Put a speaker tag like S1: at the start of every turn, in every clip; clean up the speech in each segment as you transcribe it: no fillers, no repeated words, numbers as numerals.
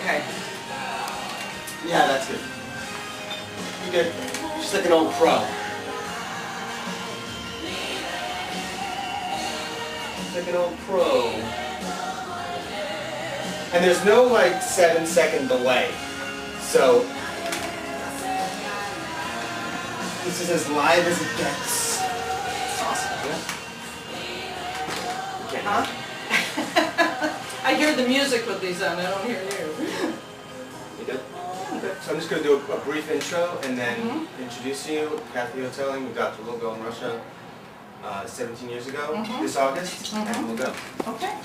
S1: Okay.
S2: Yeah, that's good. You good? Just like an old pro. Just like an old pro. And there's no like 7-second delay. So this is as live as it gets. It's awesome, yeah?
S1: Huh? I hear the music with these on, I don't hear you.
S2: You good? Okay. So I'm just going to do a brief intro and then introduce you. Kathy Hoteling, we got the little girl in Russia 17 years ago, this August, and we'll go.
S1: Okay.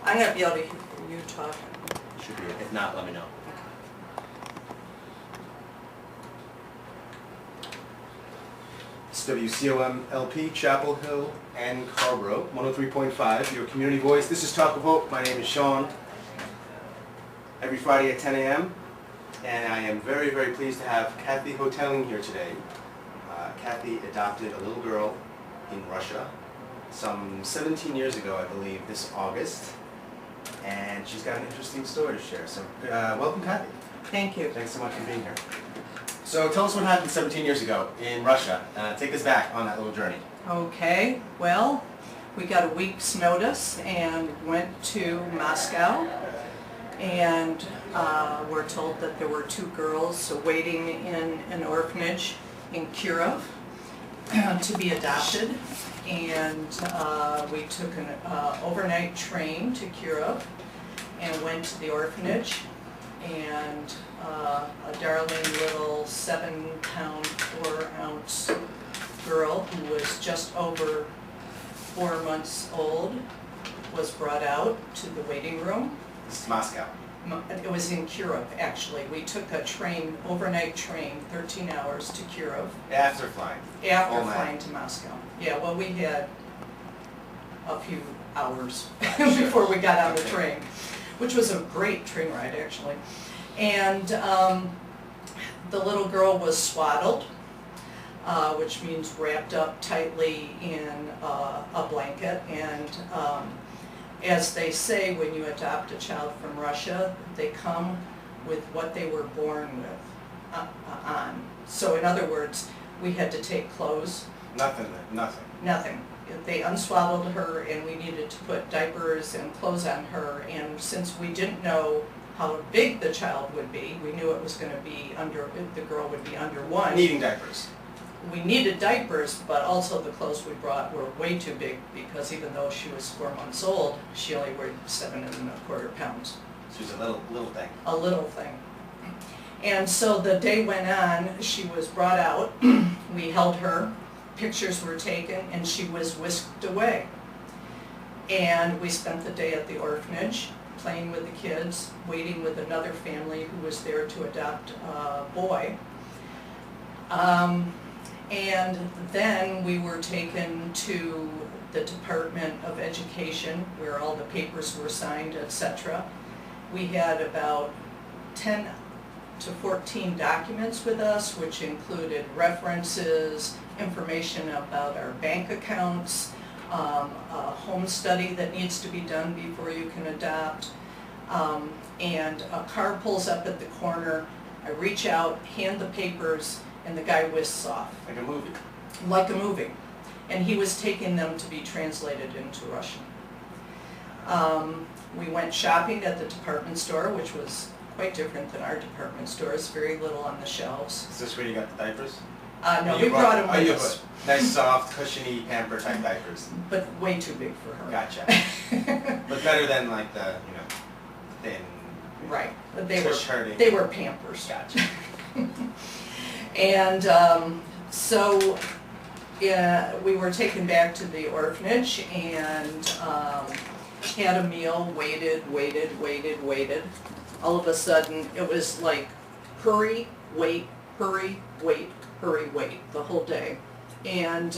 S1: I'm going to be able to hear you talking.
S2: Should be. If not, let me know. It's WCOM LP, Chapel Hill and Carrboro, 103.5, your community voice. This is Talk of Hope. My name is Sean. Every Friday at 10 a.m. And I am very, very pleased to have Kathy Hoteling here today. Kathy adopted a little girl in Russia some 17 years ago, I believe, this August. And she's got an interesting story to share. So welcome, Kathy.
S1: Thank you.
S2: Thanks so much for being here. So tell us what happened 17 years ago in Russia. Take us back on that little journey.
S1: Okay, well, we got a week's notice and went to Moscow, and we're told that there were 2 girls waiting in an orphanage in Kirov to be adopted, and we took an overnight train to Kirov and went to the orphanage, and a darling little 7-pound, 4-ounce girl who was just over 4 months old was brought out to the waiting room.
S2: This is Moscow.
S1: It was in Kirov, actually. We took a train, overnight train, 13 hours to Kirov.
S2: After flying?
S1: After flying to Moscow. Yeah, well, we had a few hours before we got on the train, which was a great train ride, actually. And the little girl was swaddled, which means wrapped up tightly in a blanket. And as they say, when you adopt a child from Russia, they come with what they were born with on. So in other words, we had to take clothes.
S2: Nothing.
S1: They unswaddled her, and we needed to put diapers and clothes on her. And since we didn't know how big the child would be, we knew it was going to be the girl would be under 1.
S2: Needing diapers.
S1: We needed diapers, but also the clothes we brought were way too big, because even though she was 4 months old, she only weighed 7¼ pounds.
S2: She was a little thing.
S1: A little thing. And so the day went on, she was brought out, we held her, pictures were taken, and she was whisked away. And we spent the day at the orphanage, playing with the kids, waiting with another family who was there to adopt a boy. And then we were taken to the Department of Education, where all the papers were signed, etc. We had about 10 to 14 documents with us, which included references, information about our bank accounts, a home study that needs to be done before you can adopt, and a car pulls up at the corner. I reach out, hand the papers, and the guy whisks off.
S2: Like a movie.
S1: Like a movie. And he was taking them to be translated into Russian. We went shopping at the department store, which was quite different than our department stores, very little on the shelves.
S2: Is this where you got the diapers?
S1: No, we brought them with us.
S2: Nice, soft, cushiony, pamper type diapers.
S1: But way too big for her.
S2: Gotcha. But better than like the, thin.
S1: Right. But
S2: hurting.
S1: They were Pampers.
S2: Gotcha.
S1: And so we were taken back to the orphanage and had a meal, waited. All of a sudden, it was like hurry, wait, the whole day. And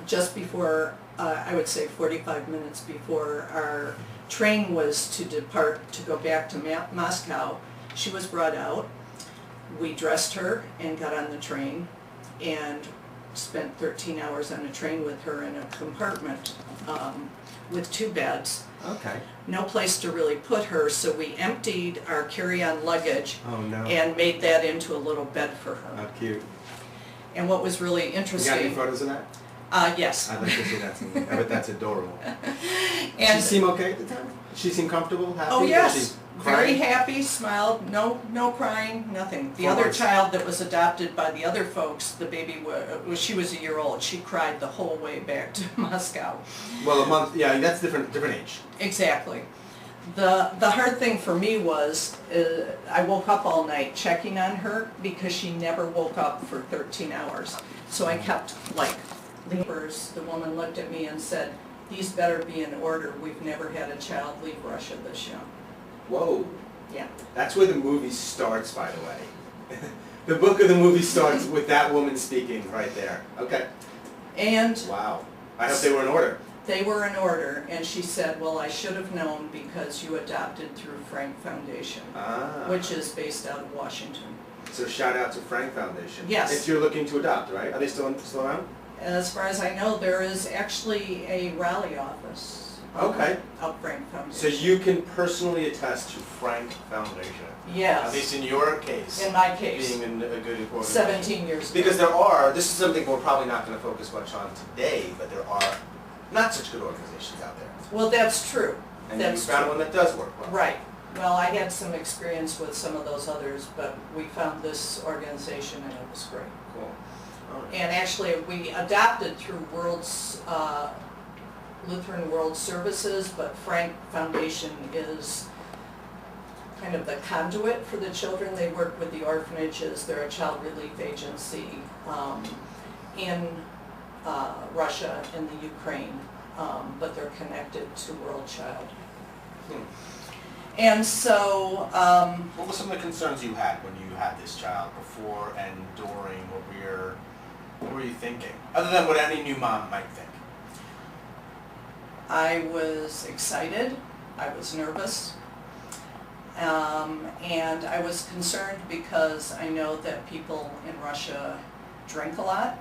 S1: just before, I would say 45 minutes before our train was to depart to go back to Moscow, she was brought out. We dressed her and got on the train, and spent 13 hours on a train with her in a compartment with 2 beds.
S2: Okay.
S1: No place to really put her, so we emptied our carry-on luggage
S2: Oh, no.
S1: and made that into a little bed for her.
S2: How cute.
S1: And what was really
S2: You got any
S1: interesting,
S2: photos of that?
S1: yes.
S2: I'd like to see that. I bet that's adorable. Did she
S1: And,
S2: seem okay at the time? She seemed comfortable, happy?
S1: oh
S2: Was
S1: yes,
S2: she
S1: very
S2: crying?
S1: happy, smiled, no crying, nothing. The
S2: 4
S1: other
S2: months.
S1: child that was adopted by the other folks, the baby, she was a year old, she cried the whole way back to Moscow.
S2: Well, a month, yeah, that's different age.
S1: Exactly. The hard thing for me was, I woke up all night checking on her because she never woke up for 13 hours. So I kept like, the woman looked at me and said, "These better be in order. We've never had a child leave Russia this young."
S2: Whoa.
S1: Yeah.
S2: That's where the movie starts, by the way. The book of the movie starts with that woman speaking right there. Okay.
S1: And
S2: Wow. I hope they were in order.
S1: they were in order, and she said, "Well, I should have known because you adopted through Frank Foundation,"
S2: Ah.
S1: which is based out of Washington.
S2: So shout out to Frank Foundation.
S1: Yes.
S2: If you're looking to adopt, right? Are they still around?
S1: As far as I know, there is actually a Raleigh office.
S2: Okay.
S1: Of Frank
S2: So
S1: Foundation.
S2: you can personally attest to Frank Foundation. At
S1: Yes,
S2: least in your case.
S1: in my case,
S2: Being a good organization.
S1: 17 years ago.
S2: Because this is something we're probably not going to focus much on today, but there are not such good organizations out there.
S1: Well, that's true.
S2: And you
S1: That's
S2: found
S1: true.
S2: one that does work well.
S1: Right. Well, I had some experience with some of those others, but we found this organization and it was great.
S2: Cool. All right.
S1: And actually, we adopted through Lutheran World Services, but Frank Foundation is kind of the conduit for the children. They work with the orphanages. They're a child relief agency in Russia and the Ukraine, but they're connected to World Child.
S2: Hmm.
S1: And so,
S2: What were some of the concerns you had when you had this child before and during? What were you thinking? Other than what any new mom might think.
S1: I was excited, I was nervous, and I was concerned because I know that people in Russia drink a lot,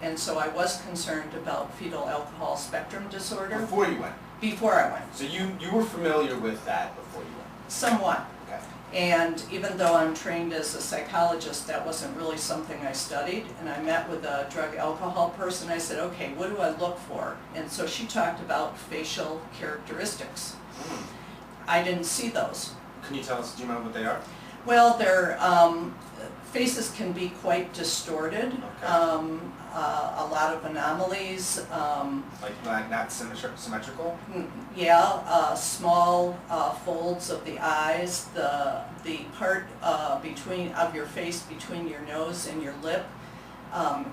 S1: and so I was concerned about fetal alcohol spectrum disorder
S2: Before you went.
S1: before I went,
S2: So you were familiar with that before you went.
S1: somewhat.
S2: Okay.
S1: And even though I'm trained as a psychologist, that wasn't really something I studied. And I met with a drug alcohol person. I said, okay, what do I look for? And so she talked about facial characteristics.
S2: Hmm.
S1: I didn't see those.
S2: Can you tell us, do you remember what they are?
S1: Well, their faces can be quite distorted,
S2: Okay.
S1: a lot of anomalies.
S2: Like not symmetrical?
S1: Small folds of the eyes, the part of your face between your nose and your lip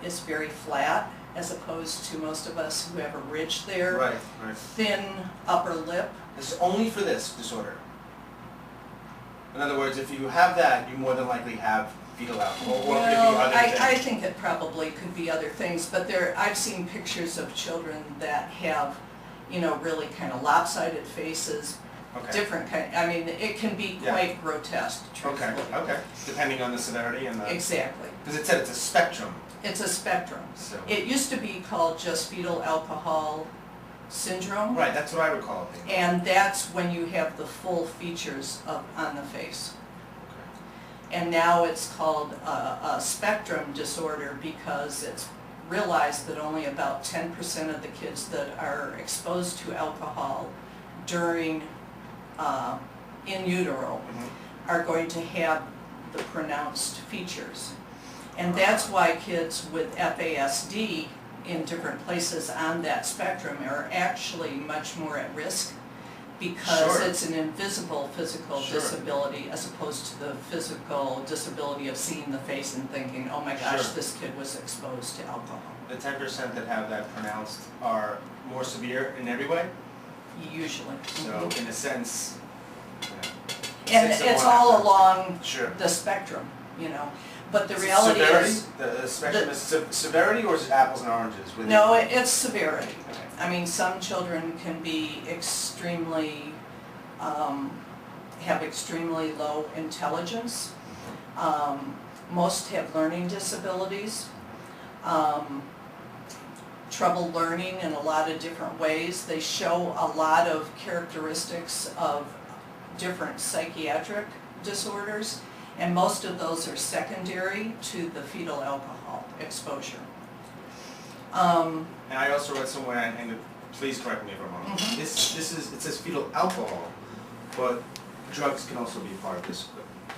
S1: is very flat, as opposed to most of us who have a ridge there.
S2: Right, right.
S1: Thin upper lip.
S2: This is only for this disorder. In other words, if you have that, you more than likely have fetal alcohol, or it could be
S1: Well,
S2: other
S1: I
S2: things.
S1: think it probably could be other things, but I've seen pictures of children that have, really kind of lopsided faces,
S2: Okay.
S1: different kind, I mean, it can be
S2: Yeah.
S1: quite grotesque,
S2: Okay,
S1: truthfully.
S2: okay. Depending on the severity and the...
S1: Exactly.
S2: Because it said it's a spectrum,
S1: It's a spectrum.
S2: so...
S1: It used to be called just fetal alcohol syndrome.
S2: Right, that's what I recall it being.
S1: And that's when you have the full features on the face. And now it's called a spectrum disorder because it's realized that only about 10% of the kids that are exposed to alcohol during in utero
S2: Mhm.
S1: are going to have the pronounced features. And that's why kids with FASD in different places on that spectrum are actually much more at risk because
S2: Sure.
S1: it's an invisible physical
S2: Sure.
S1: disability as opposed to the physical disability of seeing the face and thinking, oh my gosh,
S2: Sure.
S1: this kid was exposed to alcohol.
S2: The 10% that have that pronounced are more severe in every way,
S1: Usually.
S2: so
S1: Mhm.
S2: in a sense,
S1: And
S2: 6 of
S1: it's
S2: one
S1: all
S2: happens.
S1: along
S2: Sure.
S1: the spectrum, But the reality
S2: Severity?
S1: is,
S2: The spectrum is severity, or is it apples and oranges? With
S1: no, it's severity.
S2: Okay.
S1: I mean, some children can be extremely, have extremely low intelligence. Most have learning disabilities. trouble learning in a lot of different ways. They show a lot of characteristics of different psychiatric disorders, and most of those are secondary to the fetal alcohol exposure.
S2: And I also read somewhere, and please correct me if I'm wrong,
S1: Mhm.
S2: it says fetal alcohol, but drugs can also be part of this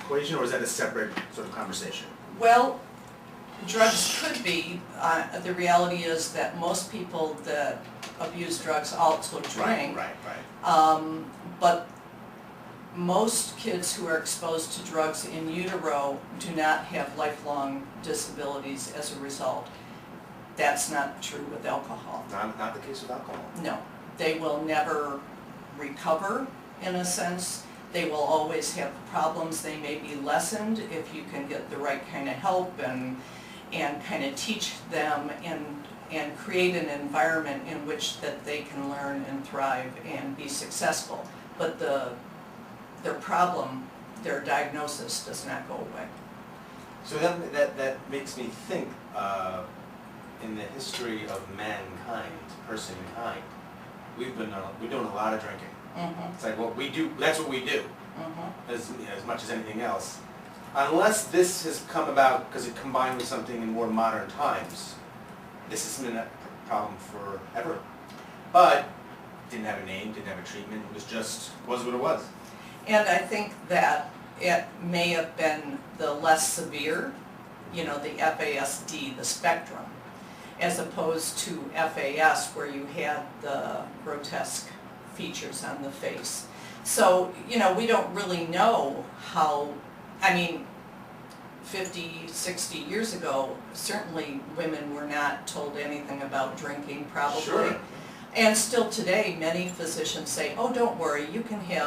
S2: equation, or is that a separate sort of conversation?
S1: Well, drugs could be. The reality is that most people that abuse drugs also drink.
S2: Right.
S1: But most kids who are exposed to drugs in utero do not have lifelong disabilities as a result. That's not true with alcohol.
S2: Not the case with alcohol.
S1: No, they will never recover in a sense. They will always have problems. They may be lessened if you can get the right kind of help and kind of teach them and create an environment in which that they can learn and thrive and be successful. But their problem, their diagnosis does not go away.
S2: So that makes me think, in the history of mankind, personkind, we've doing a lot of drinking.
S1: Mm-hmm.
S2: It's like what we do, that's what we do,
S1: Mm-hmm.
S2: as much as anything else. Unless this has come about because it combined with something in more modern times, this has been a problem forever. But didn't have a name, didn't have a treatment, it was what it was.
S1: And I think that it may have been the less severe, the FASD, the spectrum, as opposed to FAS where you had the grotesque features on the face. So, we don't really know how, 50, 60 years ago, certainly women were not told anything about drinking probably.
S2: Sure.
S1: And still today, many physicians say, oh, don't worry, you can have